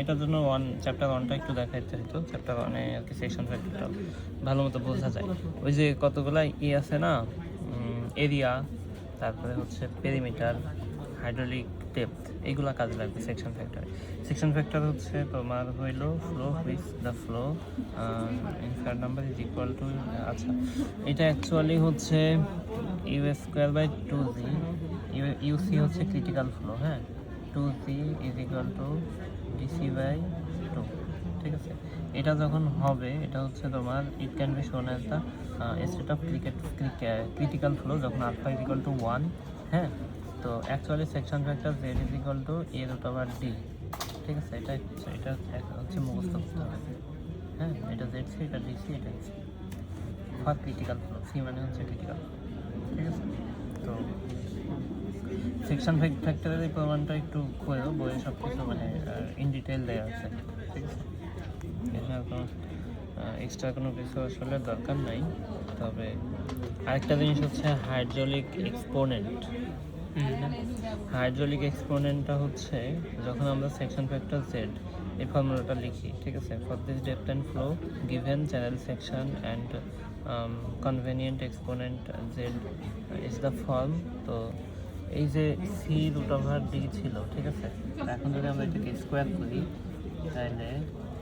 এটার জন্য চ্যাপ্টার 1টা একটু দেখাইতে হতো। চ্যাপ্টার 1-এ আর কি সেকশন ফ্যাক্টরটা ভালো মতো বোঝা যায়। ওই যে কতগুলা আছে না, এরিয়া, তারপরে হচ্ছে পেরিমিটার, হাইড্রোলিক ডেপথ, এইগুলা কাজে লাগবে সেকশন ফ্যাক্টর। সেকশন ফ্যাক্টর হচ্ছে তোমার হইলো flow with the flow in fact number is equal two, আচ্ছা এটা অ্যাকচুয়ালি হচ্ছে u²/2g, ইউসি হচ্ছে ক্রিটিক্যাল ফ্লো, হ্যাঁ, 2g is equal two dc/2, ঠিক আছে। এটা যখন হবে, এটা হচ্ছে তোমার ইট ক্যান বি শোন as the state of critical flow যখন আলফা ইজ ইকুয়াল টু 1, হ্যাঁ। তো actually section factor z is equal two a√d, ঠিক আছে। এটা হচ্ছে মুখস্থ করতে হবে, হ্যাঁ। এটা zc, এটা dc, এটা ac for critical flow. C মানে হচ্ছে ক্রিটিক্যাল, ঠিক আছে। তো সেকশন ফ্যাক্টরের এই প্রমাণটা একটু করেও বইয়ে সব কিছু মানে ইন ডিটেল দেওয়া আছে, ঠিক আছে। এখানে কোনো এক্সট্রা কোনো কিছু আসলে দরকার নাই। তবে আরেকটা জিনিস হচ্ছে হাইড্রোলিক এক্সপোনেন্ট। হাইড্রোলিক এক্সপোনেন্টটা হচ্ছে যখন আমরা সেকশন ফ্যাক্টর জেড এই ফর্মুলাটা লিখি, ঠিক আছে, for this depth and flow given channel section and convenient exponent Z is the form. তো এই যে c√d ছিল, ঠিক আছে। এখন যদি আমরা এটাকে স্কোয়ার করি তাহলে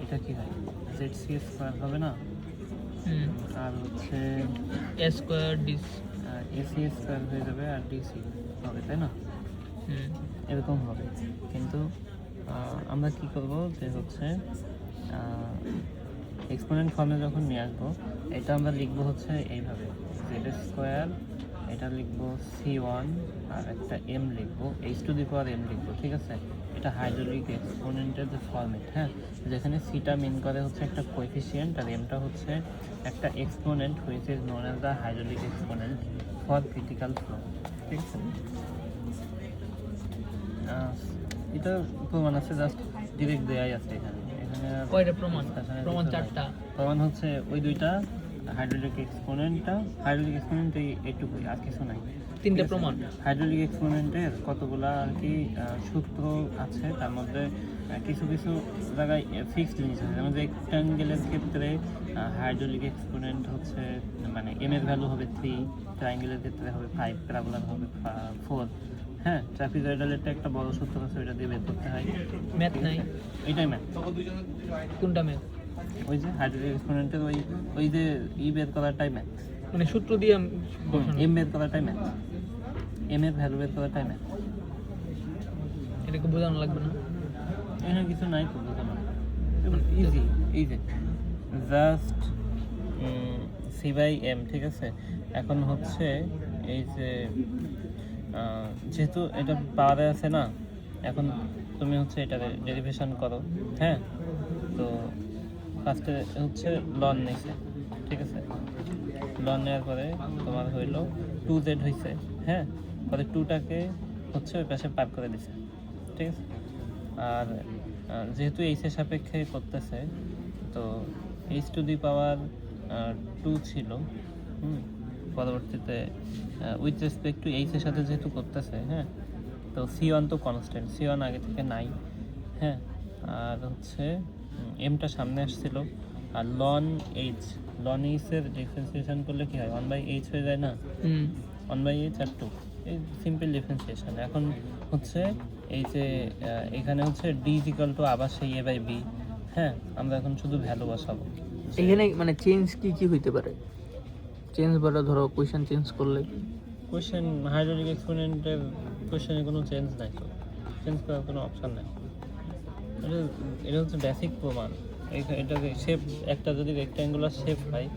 এটা কি হয়, zc² হবে না, আর হচ্ছে a² ac² হয়ে যাবে আর dc হবে, তাই না? এরকম হবে। কিন্তু আমরা কি করব যে হচ্ছে এক্সপোনেন্ট ফর্মে যখন নিয়ে আসবো, এটা আমরা লিখবো হচ্ছে এইভাবে, z², এটা লিখবো c1 আর একটা m লিখবো, h⁻m লিখবো, ঠিক আছে। এটা হাইড্রোলিক এক্সপোনেন্টের যে ফর্মেট, হ্যাঁ, যেখানে সিটা মিন করে হচ্ছে একটা কোএফিসিয়েন্ট আর এমটা হচ্ছে একটা exponent which is known as the hydraulic exponent for critical flow, ঠিক আছে। এটা প্রমাণ আছে, জাস্ট ডিরেক্ট দেয়াই আছে এখানে। কয়টা প্রমাণ? প্রমাণ 4টা। প্রমাণ হচ্ছে ওই দুইটা, হাইড্রোলিক এক্সপোনেন্টটা, হাইড্রোলিক এক্সপোনেন্ট এইটুকুই, আর কিছু নাই। 3টে প্রমাণ। হাইড্রোলিক এক্সপোনেন্টের কতগুলা আর কি সূত্র আছে, তার মধ্যে কিছু কিছু জায়গায় ফিক্সড জিনিস আছে। যেমন রেক্ট্যাঙ্গেলের ক্ষেত্রে হাইড্রোলিক এক্সপোনেন্ট হচ্ছে মানে এম এর ভ্যালু হবে 3, ট্রায়াঙ্গেলের ক্ষেত্রে হবে 5, প্যারাবোলার হবে 4, হ্যাঁ। ট্রাপিজয়েডালেরটা একটা বড় সূত্র আছে, ওইটা দিয়ে বের করতে হয়। ম্যাথ নাই? এটাই ম্যাথ। কোনটা ম্যাথ? ওই যে হাইড্রোলিক এক্সপোনেন্টের ওই যে বের করাটাই ম্যাথ, মানে সূত্র দিয়ে এম বের করাটাই ম্যাথ, এম এর ভ্যালু বের করাটাই ম্যাথ। এটাকে বোঝানো লাগবে না? এখানে কিছু নাই তো বোঝানো, ইজি এই যে জাস্ট c/m, ঠিক আছে। এখন হচ্ছে এই যে যেহেতু এটা পাওয়ারে আছে না, এখন তুমি হচ্ছে এটা ডেরিভেশন করো, হ্যাঁ। তো ফার্স্টে হচ্ছে লন নিছে, ঠিক আছে। লন নেওয়ার পরে তোমার হইলো 2z হয়েছে, হ্যাঁ। পরে 2টাকে হচ্ছে ওই পাশে পার করে দিছে, ঠিক আছে। আর যেহেতু এইচের সাপেক্ষে করতেছে, তো h⁻² ছিল, পরবর্তীতে উইথ রেসপেক্ট টু এইচের সাথে যেহেতু করতেছে, হ্যাঁ। তো c1 তো কনস্ট্যান্ট, c1 আগে থেকে নাই, হ্যাঁ। আর হচ্ছে এমটা সামনে আসছিল, আর লন এইচের ডিফারেন্সিয়েশন করলে কি হয়, 1/h হয়ে যায় না, 1/h আর 2, এই সিম্পল ডিফারেন্সিয়েশন। এখন হচ্ছে এই যে এখানে হচ্ছে d = আবার সেই a/b, হ্যাঁ। আমরা এখন শুধু ভ্যালু বসাবো। এখানে মানে চেঞ্জ কি হইতে পারে? চেঞ্জ বলা, ধরো কোয়েশ্চেন চেঞ্জ করলে, কোয়েশ্চেন হাইড্রোলিক এক্সপোনেন্টের কোয়েশ্চেনে কোনো চেঞ্জ নাই, তো চেঞ্জ করার কোনো অপশান নাই। এটা হচ্ছে বেসিক প্রমাণ। এটাকে শেপ, একটা যদি রেক্ট্যাঙ্গুলার শেপ হয়,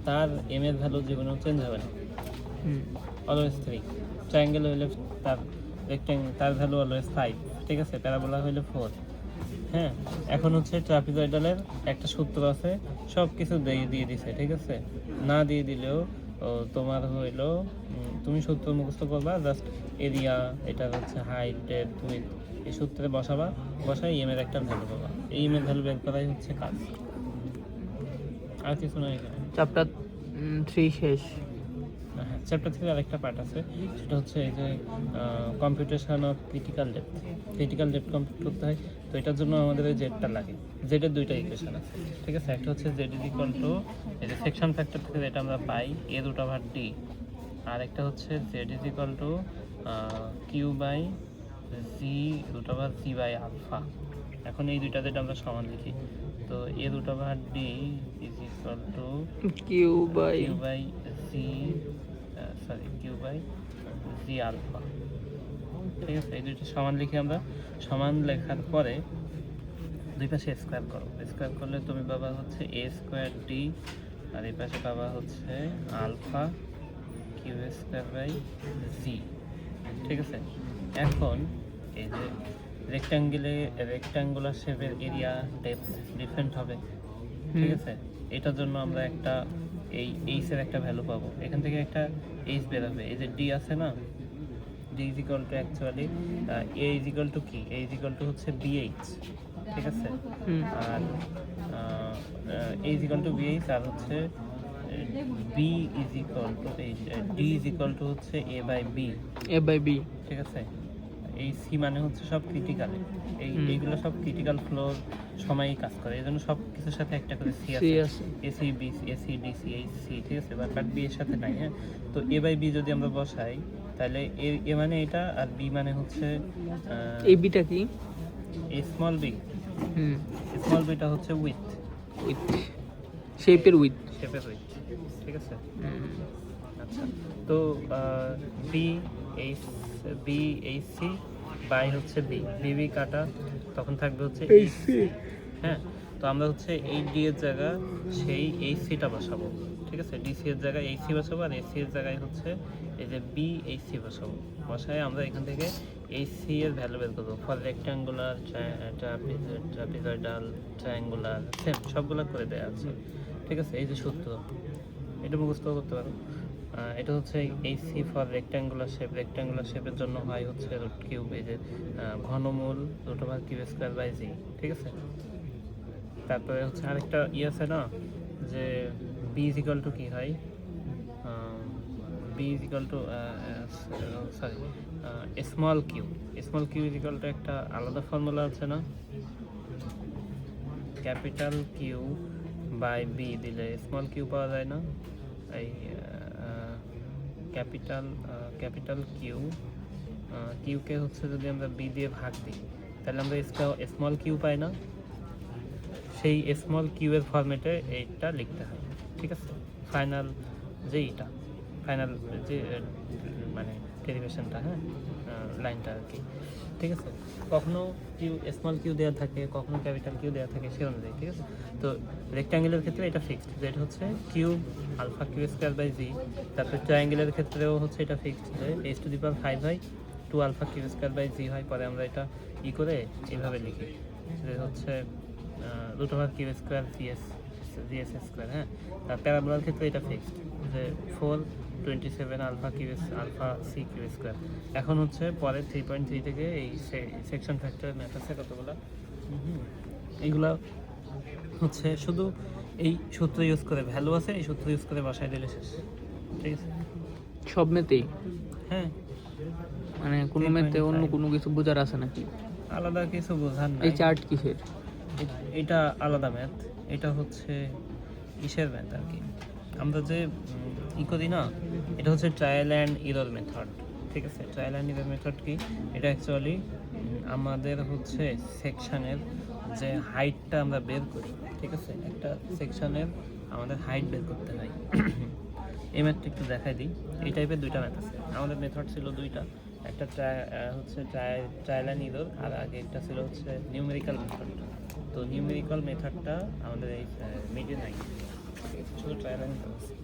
তার এম এর ভ্যালু জীবনেও চেঞ্জ হবে না, অলওয়েজ 3। ট্রায়াঙ্গেল হইলে তার ভ্যালু অলওয়েজ 5, ঠিক আছে। প্যারাবোলা হইলে 4, হ্যাঁ। এখন হচ্ছে ট্রাপিজয়েডালের একটা সূত্র আছে, সব কিছু দিয়ে দিছে, ঠিক আছে। না দিয়ে দিলেও তোমার হইলো তুমি সূত্র মুখস্থ করবা, জাস্ট এরিয়া, এটা হচ্ছে হাইট, ডেপথ, উইডথ, এই সূত্রে বসাই এম এর একটা ভ্যালু পাবা। এই এম এর ভ্যালু বের করাই হচ্ছে কাজ, আর কিছু নয় এখানে। চ্যাপ্টার 3 শেষ। হ্যাঁ, চ্যাপ্টার 3 আরেকটা পার্ট আছে, সেটা হচ্ছে এই যে computation of critical depth compute করতে হয়। তো তো এটার জন্য আমাদের ওই জেডটা লাগে। জেডের দুইটা ইকুয়েশন আছে, ঠিক আছে? একটা হচ্ছে জেড ইজ ইকুয়াল টু এই যে সেকশন ফ্যাক্টর থেকে যেটা আমরা পাই এ রুট ওভার ডি, আর একটা হচ্ছে Z is equal to Q by G root over G by alpha. এখন এই দুইটা যেটা আমরা সমান লিখি, তো A root over D is equal to Q by G Q by G alpha, ঠিক আছে? এই দুইটা সমান লিখে আমরা সমান লেখার পরে দুই পাশে স্কোয়ার করো, স্কোয়ার করলে তুমি পাবা হচ্ছে এ স্কোয়ার ডি, আর এই পাশে পাবা হচ্ছে alpha Q square by G, ঠিক আছে? এখন এই যে রেক্ট্যাঙ্গুলার শেপের এরিয়া ডেপথ ডিফারেন্ট হবে, ঠিক আছে? এটার জন্য আমরা একটা এই এইচের একটা ভ্যালু পাবো, এখান থেকে একটা এইচ বের হবে। এই যে ডি আছে না, d is equal to actually a is equal to কি, এ ইজ ইকুয়াল টু হচ্ছে বিএইচ, ঠিক আছে? আর এ ইজ ইকুয়াল টু বিএইচ, আর হচ্ছে b is equal to d is equal to হচ্ছে এ বাই বি, ঠিক আছে? এই সি মানে হচ্ছে সব ক্রিটিক্যাল, এইগুলো সব ক্রিটিক্যাল ফ্লোর সময়ই কাজ করে, এই জন্য সব কিছুর সাথে একটা করে সি আছে, এসি বি এসি ডিসি এই সি, ঠিক আছে? বাট বি এর সাথে নাই, হ্যাঁ? তো এ বাই বি যদি আমরা বসাই তাহলে এ মানে এটা, আর বি মানে হচ্ছে এই বিটা কি, এ স্মল বিটা হচ্ছে উইথ শেপের উইথ, ঠিক আছে? আচ্ছা, তো বি এইচ সি বাই হচ্ছে বি কাটা, তখন থাকবে হচ্ছে এইচ সি, হ্যাঁ? তো আমরা হচ্ছে এই ডি এর জায়গা সেই এইচ সিটা বসাবো, ঠিক আছে? ডিসি এর জায়গায় এইচ সি বসাবো, আর এসি এর জায়গায় হচ্ছে এই যে বি এইচ সি বসাবো। বসায় আমরা এখান থেকে এইচ সি এর ভ্যালু বের করবো for rectangular, trapezoidal, triangular, same সবগুলো করে দেওয়া আছে, ঠিক আছে? এই যে সূত্র, এটা মুখস্থ করতে পারো। এটা হচ্ছে এইচসি ফর রেক্ট্যাঙ্গুলার শেপের জন্য হয় হচ্ছে রুট কিউব, এই যে ঘনমূল root over Q square by G, ঠিক আছে? তারপরে হচ্ছে আরেকটা আছে না, যে বি ইজ ইকুয়াল টু কি হয়, b is equal to small q is equal to একটা আলাদা ফর্মুলা আছে না, ক্যাপিটাল কিউ বাই বি দিলে স্মল কিউ পাওয়া যায় না? এই ক্যাপিটাল কিউকে হচ্ছে যদি আমরা বি দিয়ে ভাগ দিই তাহলে আমরা স্মল কিউ পাই না? সেই স্মল কিউ এর ফরম্যাটে এইটা লিখতে হয়, ঠিক আছে? ফাইনাল যে মানে ডেরিভেশনটা, হ্যাঁ, লাইনটা আর কি, ঠিক আছে? কখনো স্মল কিউ দেওয়া থাকে, কখনো ক্যাপিটাল কিউ দেওয়া থাকে, সে অনুযায়ী, ঠিক আছে? তো রেক্ট্যাঙ্গেলের ক্ষেত্রে এটা ফিক্সড, যেটা হচ্ছে cube alpha Q square by G. তারপরে ট্রায়াঙ্গেলের ক্ষেত্রেও হচ্ছে এটা ফিক্সড, যে এইচ টু দি পাওয়ার 5 হয় 2 alpha Q square by g হয়। পরে আমরা এটা করে এইভাবে লিখি, যে হচ্ছে root over Q square gs square, হ্যাঁ? আর প্যারাবোলার ক্ষেত্রে এটা ফিক্সড, যে 427 আলফা সি কিউ স্কোয়ার। এখন হচ্ছে পরে 3.3 থেকে এই সেকশন ফ্যাক্টরের ম্যাথ আছে কতগুলো, এইগুলো হচ্ছে শুধু এই সূত্র ইউজ করে ভ্যালু আছে, এই সূত্র ইউজ করে বাসায় দিলে শেষ, ঠিক আছে? সব মেতেই, হ্যাঁ, মানে কোনো মেতে অন্য কোনো কিছু বোঝার আছে নাকি? আলাদা কিছু বোঝার না। এই চার্ট কিসের? এটা আলাদা ম্যাথ, এটা হচ্ছে কিসের ম্যাথ আর কি, আমরা যে করি না, এটা হচ্ছে ট্রায়াল অ্যান্ড এরর মেথড, ঠিক আছে? ট্রায়াল অ্যান্ড এরর মেথড কি, এটা অ্যাকচুয়ালি আমাদের হচ্ছে সেকশনের যে হাইটটা আমরা বের করি, ঠিক আছে? একটা সেকশনের আমাদের হাইট বের করতে হয়। এই ম্যাথটা একটু দেখাই দিই। এই টাইপের দুইটা ম্যাথ আছে, আমাদের মেথড ছিল দুইটা, একটা হচ্ছে ট্রায়াল অ্যান্ড এরর, আর আগে একটা ছিল হচ্ছে নিউমেরিক্যাল মেথড। তো নিউমেরিক্যাল মেথডটা আমাদের এই মিডে নাই, শুধু ট্রায়াল অ্যান্ড এরর আছে।